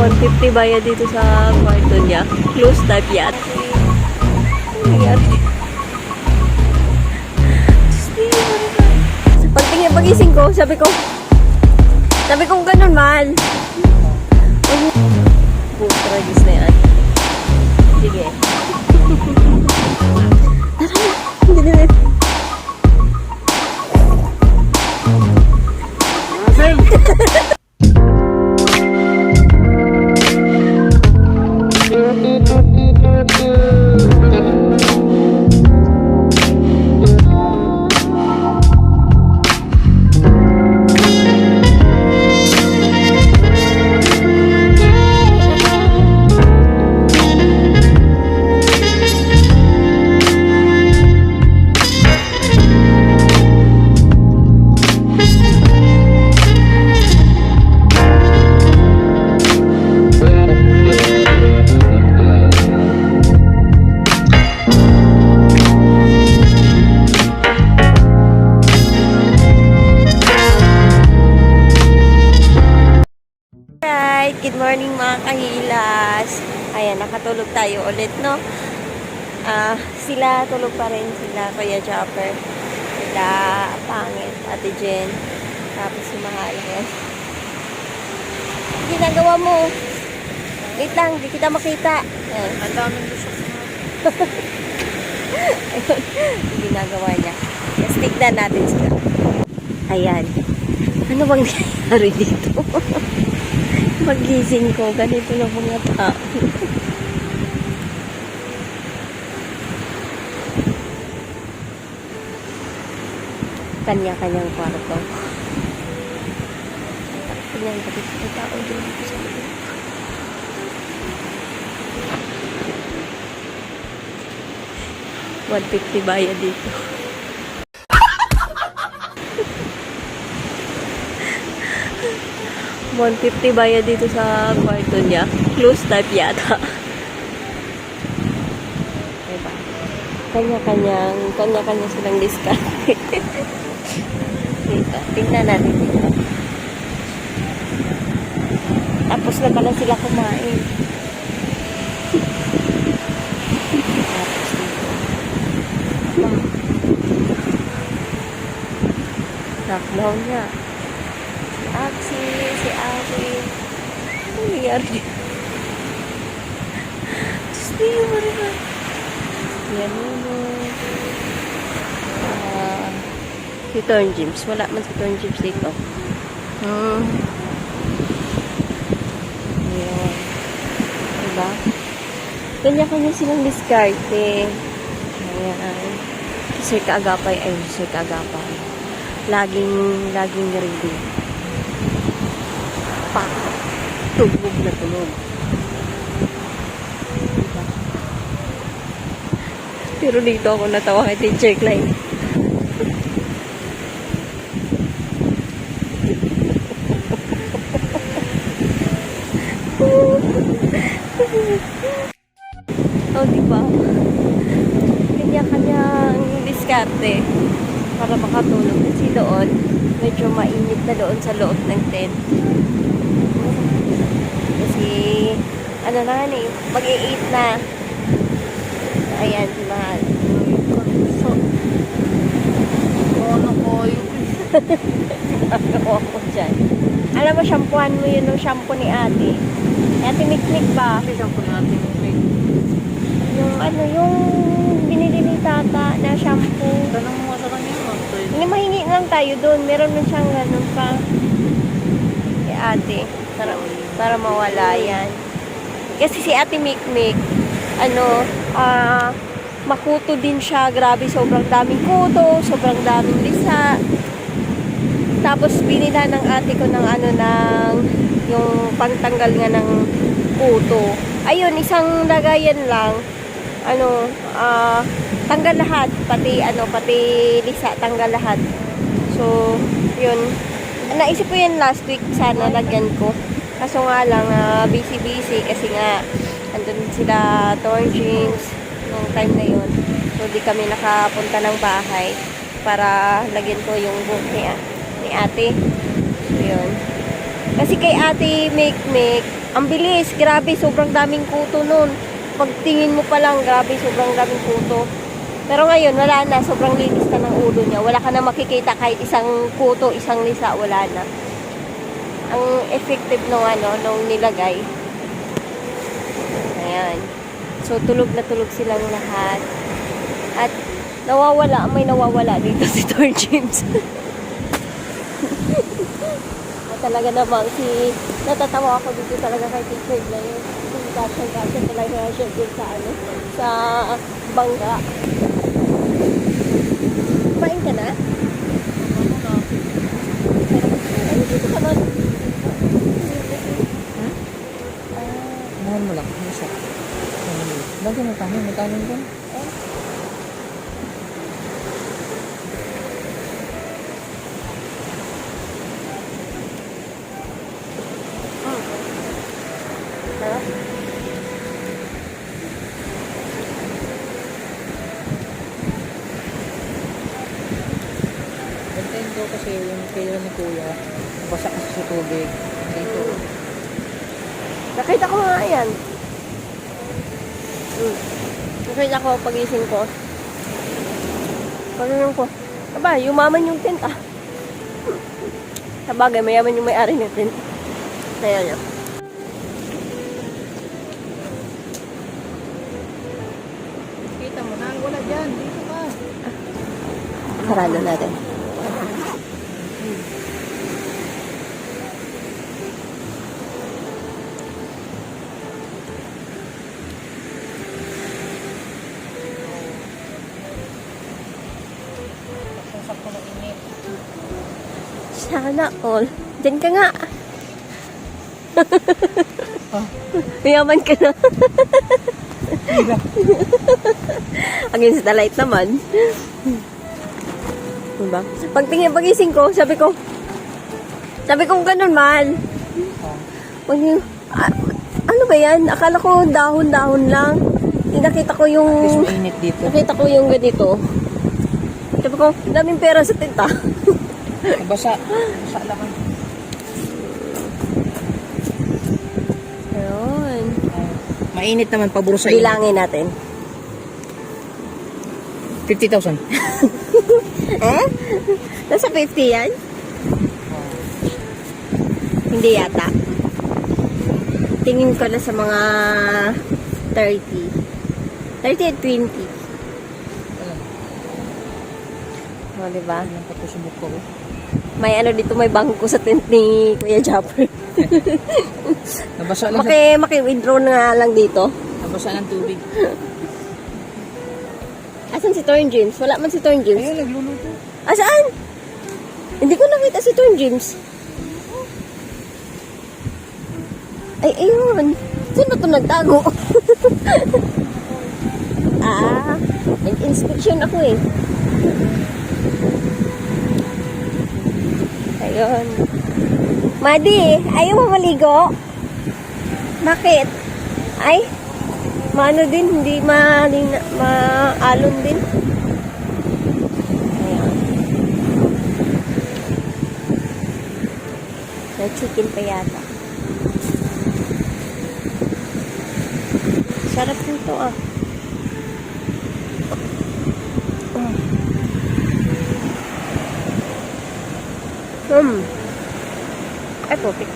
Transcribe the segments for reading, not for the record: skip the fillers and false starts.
150 bayad dito sa kwarto niya. Close type yat. Pagising ko, sabi ko ganun man. Putra, gis na yan. Sige. Good morning mga kahilas. Ayan, nakatulog tayo ulit, no? Sila, tulog pa rin sila, Kuya Chopper. Sila, Pangit, Ate Jen. Tapos si Mahalan. Ginagawa mo. Wait lang, di kita makita. Ang daming gusto ko. Ginagawa niya. Yes, tignan natin sila. Ayan. Ano bang nangyari dito? Magising ko, ganito na mga tao. Kanya-kanyang kwarto. Tingnan ko dito sa tao dito sa loob. $150 bayad dito. $150 bayad dito sa kwarto niya. Close type yata. Diba? Kanya-kanya silang discount. Dito. Tingnan natin dito. Tapos na pala sila kumain. Tapos dito. Lockdown niya. Si Aki. Ano nangyari? Gusto yung marina. Yan mo. Si Torn Gyms. Wala man si Torn Gyms dito. Ayan. Diba? Kanya-kanya silang diskarte. Ayan. Sir Kaagapay. Ay, Sir Kaagapay. Laging ready. Pa. Tugog na tulog. Diba? Pero dito ako natawa kay Teacher Klein. Oh, diba? Kanya-kanyang diskarte para makatulog. Kasi doon, medyo mainit na doon sa loob ng tent. Kasi, ano na nga eh, mag-i-8 na. Ayan, si Mahal. So, ano ko yun? ano ako dyan. Alam mo, shampooan mo yun ng shampoo ni ate. Ate Mikmik ba? Kasi shampoo natin. Yung ano, yung binili ni tata na shampoo. Tanong mo sa kanya mo. Hindi, mahingi lang tayo doon. Meron na siyang ganun pa. Si ate. Para mawala yan. Kasi si ate Mikmik, ano, makuto din siya. Grabe, sobrang daming kuto, sobrang daming lisa. Tapos binila ng ate ko ng ano, ng yung pangtanggal nga ng kuto. Ayun, isang lagayan lang. Ano, tanggal lahat. Pati lisa, tanggal lahat. So, yun. Naisip ko yan last week, sana lagyan ko. Kaso nga lang, busy-busy kasi nga, andun sila Torn Gyms nung time na yun. So, di kami nakapunta ng bahay para lagyan ko yung book ni ate. So, yun. Kasi kay Ate Make, ang bilis, grabe, sobrang daming kuto nun. Pagtingin mo pa lang, grabe, sobrang daming kuto. Pero ngayon, wala na, sobrang linis na ng ulo niya. Wala ka na makikita kahit isang kuto, isang lisa, wala na. Ang effective nung nilagay. Ayan. So, tulog na tulog silang lahat. At, may nawawala dito si Tor James. At talaga namang natatawa ako dito talaga kay teacher na yun. Kasi talaga siya dun sa bangga. Kumain ka na? Dito ka man. Mahal mo lang. Masa. Lagi mo tanin. May tanin ko. Bantayin ko kasi yung kaya ni Kuya. Basa kasi sa tubig. Dito. Nakita ko nga yan. Nakita ko pagising ko. Pagkakas ko. Aba, yumaman yung tent ah. Sabagay, mayaman yung may-ari ng tent. Ayan yun. Kita mo na. Wala dyan. Dito ka. Sarado natin. Sakto ng init. Sana all. Diyan ka nga. Ah. Mayaman ka na. Against the light naman. Diba? Pagising ko, sabi ko ganun man. Ano ba yan? Akala ko dahon-dahon lang. Nakita ko yung... At least mainit dito. Nakita ko yung ganito. Sabi ko, daming pera sa tinta. Basa. Basa lang. Ayun. Mainit naman. Paburo sa init. Bilangin natin. 50,000. Eh? Nasa 50 yan? Hindi yata. Tingin ko na sa mga 30. 30 at 20. O, diba? Ang patusubok ko. May dito, may bangko sa tent ni Kuya Japper. Nabasa lang sa... Maki-withdraw na lang dito. Nabasa ng tubig. Asan si Torn James? Wala man si Torn James. Ayun, nagluluto. Saan? Hindi ko nakita si Torn James. Ay, ayun. Sino to nagtago? Nag-inspection ako eh. Ayun. Madi, ayaw mo maligo? Bakit? Ay, maano din, hindi maalon din. Ayan. May chicken pa yata. Sarap nito ah. Ay, putik.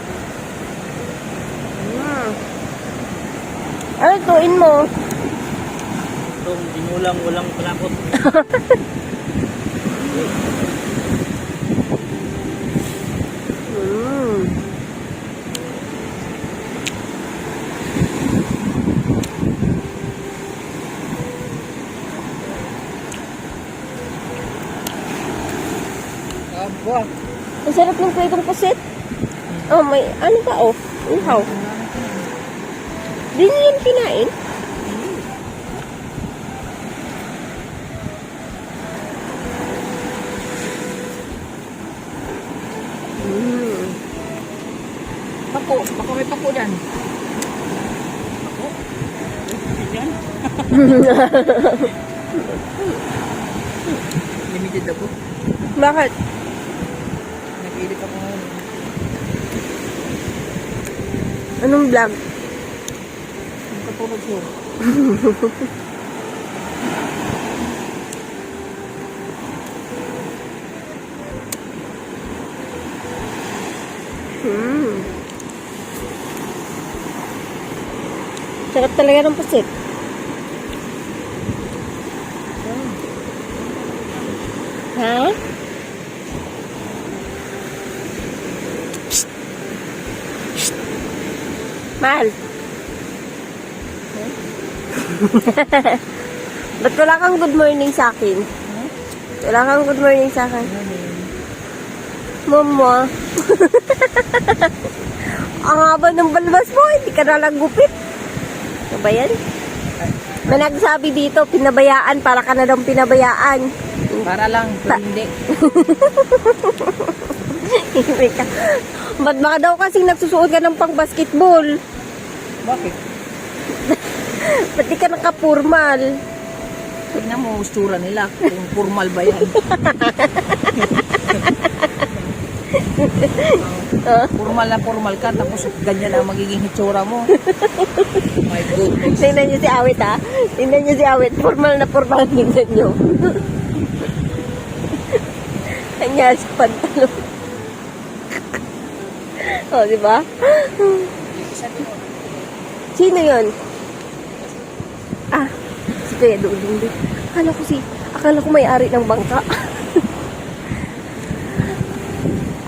Ano, tuin mo? Itong dinulang walang palakot. Aba. Ang sarap ng pritong pusit. Oh, may ano pa oh? Ihaw. Di niyo yan kinain? Pako. Baka may pako dyan. Pako? Dyan? Limited ako. Bakit? Nag-edit ako ngayon. Anong vlog? Ang katulad mo. Sarap talaga ng pusit. Ha? Psst. Psst. Mahal. Ba't wala kang good morning sa akin? Wala kang good morning sa akin. Mama. Ang haba ng balbas mo, hindi ka nalang gupit. Ano ba yan? May nagsabi dito, pinabayaan, para ka na daw pinabayaan. Para lang, pero hindi. Hindi ka. Ba't baka daw kasing nagsusuot ka ng pang basketball? Bakit? Ba't di ka nakapurmal? Tignan mo, ustura nila. Kung formal ba yan. Formal ka, tapos ganyan ang magiging hitsura mo. My goodness. Tingnan niyo si Awit, ha? Tingnan niyo si Awit. Formal na formal. Tingnan niyo. Kanya sa pantalon. O, di ba? Sino yun? Ah, si Kuya Dudong din. Akala ko may-ari ng bangka.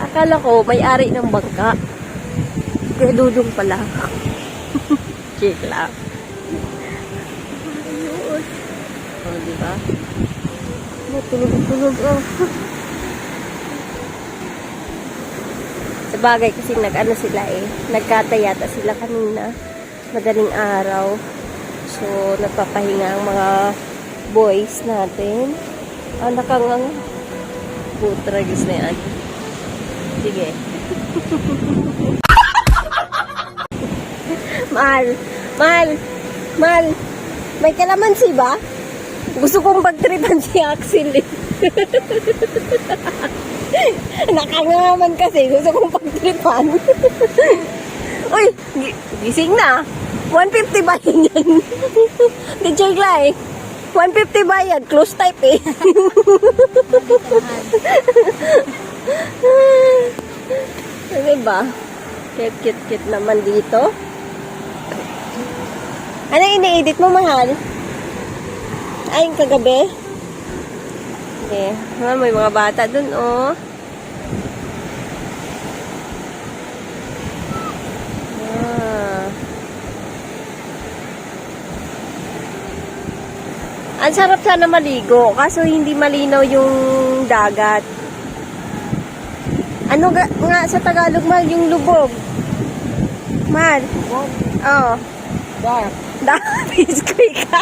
Akala ko may-ari ng bangka. Kuya Dudong pala. Check lang. Ayun. O, diba? Tulog-tulog, oh. Sabagay kasi nag-ano sila eh. Nagkatayata sila kanina. Madaling araw. So, nagpapahinga ang mga boys natin. Nakangang putragis na yan. Sige. Mahal. May kalamansi ba? Gusto kong pagtripan si Axel eh. Nakangaman kasi. Gusto kong pagtripan. Uy, gising na. 150 ba yan? Teacher Clay, 150 ba yan? Close type eh. Diba? Cute naman dito. Ano ini-edit mo, mahal? Ay, yung kagabi? Okay. May mga bata dun, oh. Ang sarap sana maligo, kaso hindi malinaw yung dagat. Ano nga sa Tagalog, mahal, yung lubog? Mahal? Oo. Dark. Dapis ka.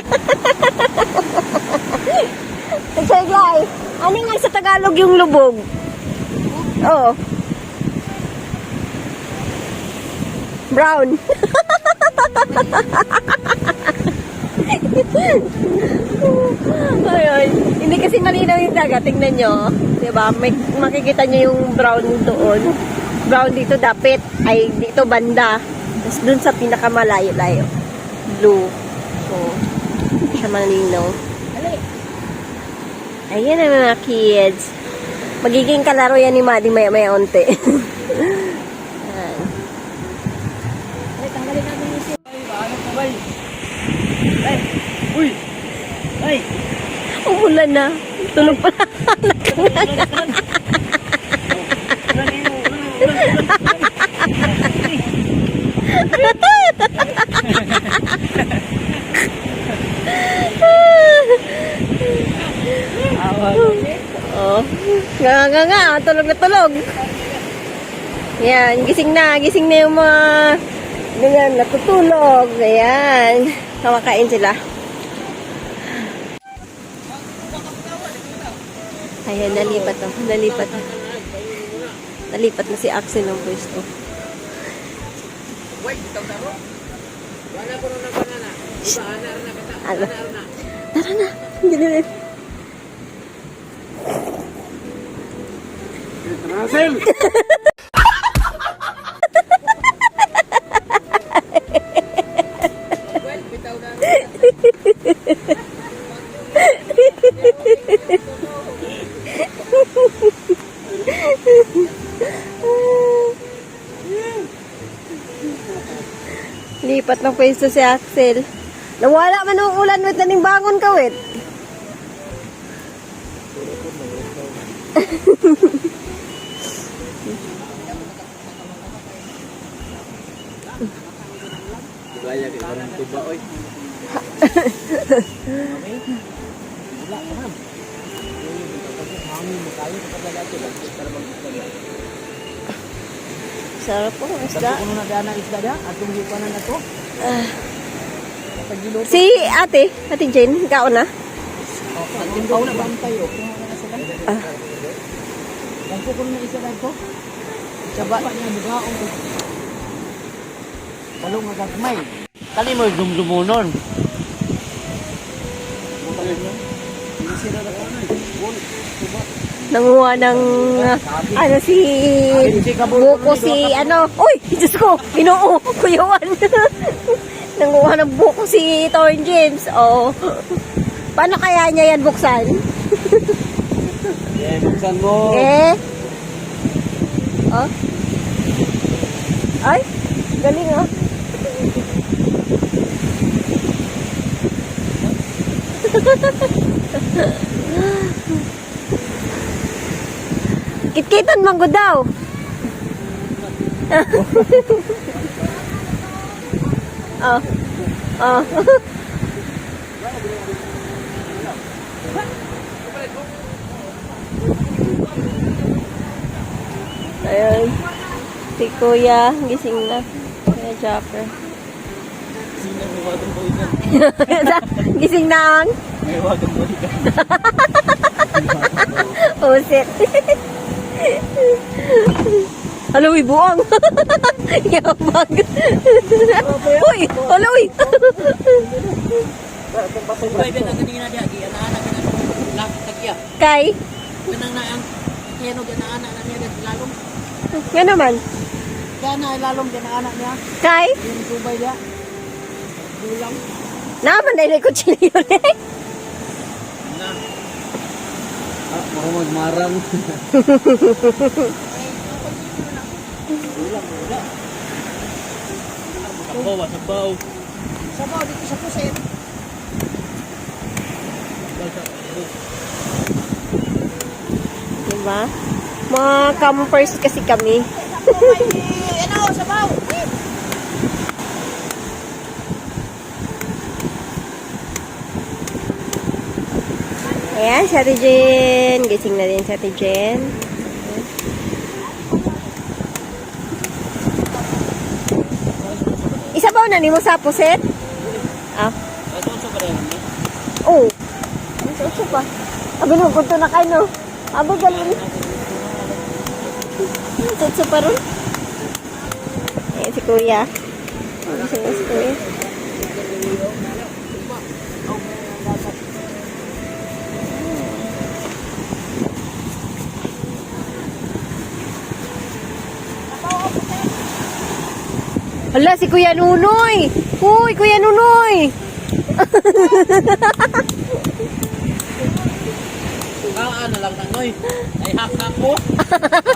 Saglay, ano nga sa Tagalog yung lubog? Oo. Brown. Ayun. Hindi kasi malinaw yung dagat. Tingnan nyo. Diba? Makikita nyo yung brown doon. Brown dito dapit. Ay, dito banda. Tapos dun sa pinakamalayo-layo. Blue. So, siya malinaw. Ayan ang mga kids. Magiging kalaro yan ni Maddie maya-maya onte. Ay, tanggalin natin yung siya. Ano po ba? Ay! Uy! Ay! Umulan na. Tulog pa na. Oh. Nga. Tulog na tulog. Yan. Gising na yung mga ganyan, natutulog. Ayan. Kumakain sila. Ayan, nalipat na. Nalipat na si Axel ng pwesto. Wait, ikaw na mo? Wala ko na banana. Iba, ana na kita. Ano? Tara na. Hindi na. Axel! Lipat ng pwesto si Axel. Nawala man ang ulan wit naning bangon ka wit. Gaya kay parang tuba oy. Wala ka man. Hangin mo kayo kapag lagi para mag-isda. Sarap po ang isda. Kuno na dana isda da atong gipanan nato. Paggiluto. Si Ate Jane, ikaw na. Atong kauna bantay o. Kuno na sila. Dagko kuno na isa dagko. Saba niya bugaon. Talong nga gagmay. Kali mo dumdumunon. Nanguha ng ano si buko si ano. Uy, Diyos ko, Ginoo, kuyawan. Nanguha ng buko si Torn James. Oh. Paano kaya niya yan buksan? Buksan mo. Oh. Ay, galing ah. Kitkitan man gud daw. Oh. Oh. Ayun. Si Kuya, gising na. Kuya Japper. Gising na ang? May wagang balikan. Usit. Alo, buang. Yabag. Uy, alo, uy. Pasuray ba na kanina dia gi anak-anak na tagya. Kay? Kanang na ang keno anak na niya lalong. Nga naman. Kana lalong anak niya. Kay? Yung subay dia. Bulang. Naman na ko chili ulit. Na. Muhammad Marang. Bulang wala. Sabaw. Sabaw dito sa pusit. Diba? Mga campers kasi kami. Ano, sabaw. Ayan, si Ate Jen. Gising na din si Ate Jen. Isabaw na ni mo sa puset? Ah. Oh. Ano pa? Abi no, kunto na kayo no. Abi galon. Tutso pa ron. Ayan si Kuya. Gising na si Kuya. Hala, si Kuya Nunoy! Uy, Kuya Nunoy! Ano lang nanoy. Ay hak-hak ko.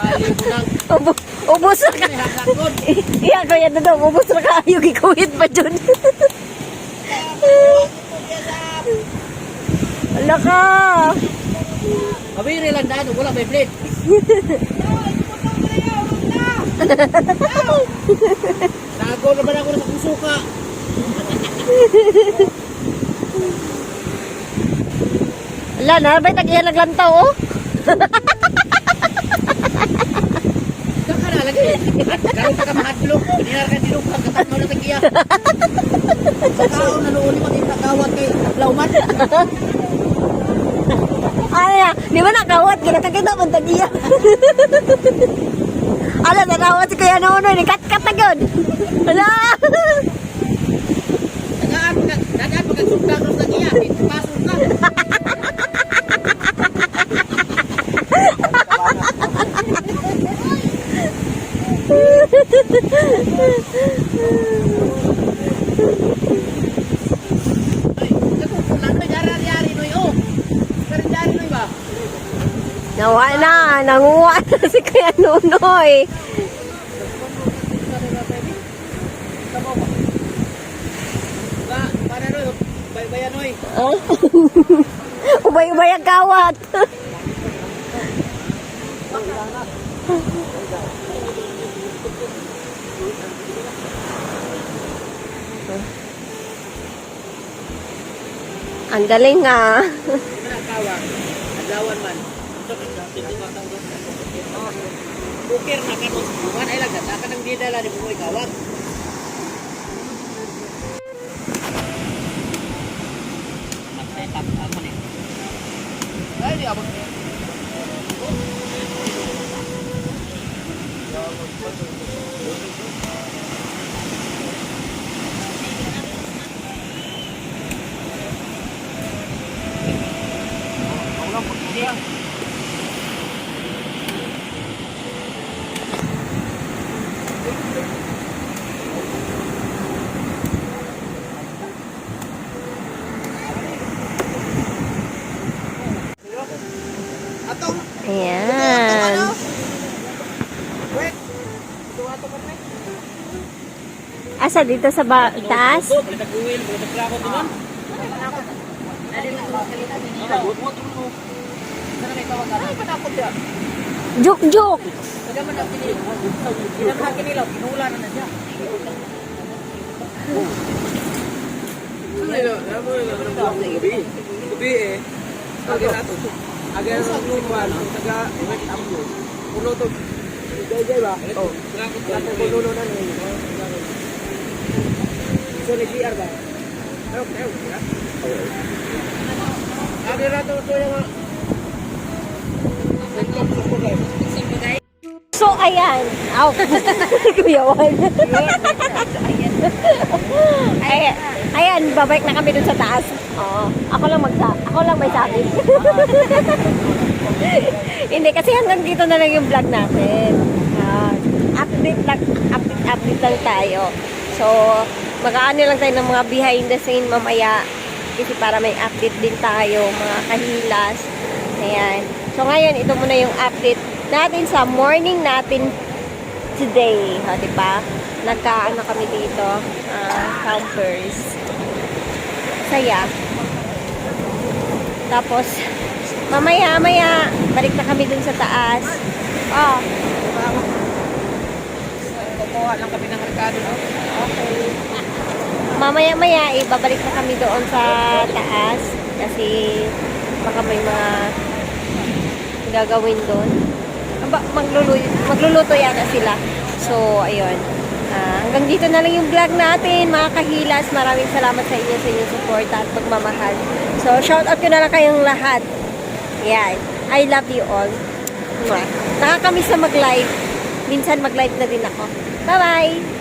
Ay bunang. Ubus na ka. Ay hak-hak ko. Iya, Kuya Nunoy, ubus na ka. Yung ikuhit pa dyan. Hala ka! Kabiri lang dahil wala may plate. Nago naman ako sa kusuka. Hala, nabay tagiyan naglantaw, oh. Saka na lagi. Karoon pa ka mahadlok. Pininar ka dilok. Pagkatang mo na tagiya. Sa tao na noon ni maging nakawat kay Lauman. Ay, di ba nakawat? Kinakakita mo tagiya. Ala, nakawat si Kuya Nunoy. Kat-kat na yun. Hala! Dadaan pagkatsulta ko sa tagiya. Pasok na. Nawa na, nanguha na si Kuya Nunoy. Ubay-ubayan, oy. Ah? Ubay-ubay ang kawat. Ang galing ah. Di man ang kawang. Adlawan man. Bukir na kanon. Buwan ay lang. Saka nang didala ni Bumoy kawang. Magsetap ako ni. Ay, di abot. Atong Ayan. wait. Tuwa to man. Asa dito sa taas? Balik nag-uwil, balik nagklako to man. Ay, panakot ya. Juk-juk. Kaya man natin nila. Hindi naman natin nila. Pinula na siya. Gabi eh. Lagi nato. Aga sa lupa no, taga wet amlo. Puno to. Jay ba? Oh. Nato puno na ni. So ni GR ba? Ayo. Aga nato to yung So, ayan. Aw. Kuyawan. Ayan, babalik na kami dun sa taas. Oo. Ako lang may sabi. Hindi, kasi hanggang dito na lang yung vlog natin. Update lang tayo. So, mag-aano lang tayo ng mga behind the scene mamaya. Kasi para may update din tayo, mga kahilas. Ayan. So, ngayon, ito muna yung update natin sa morning natin today. Ha, diba? Nagkaano kami dito. Campers. Saya. Tapos, mamaya, balik na kami dun sa taas. Oh. Kukuha lang kami ng rekado. Okay. Mamaya, babalik na kami doon sa taas. Kasi, baka may mga gagawin doon. Magluluto yata sila. So, ayun. Hanggang dito na lang yung vlog natin, mga kahilas. Maraming salamat sa inyo, sa inyong support at pagmamahal. So, shout out ko na lang kayong lahat. Yan. I love you all. Nakakamiss na mag-live. Minsan mag-live na din ako. Bye-bye!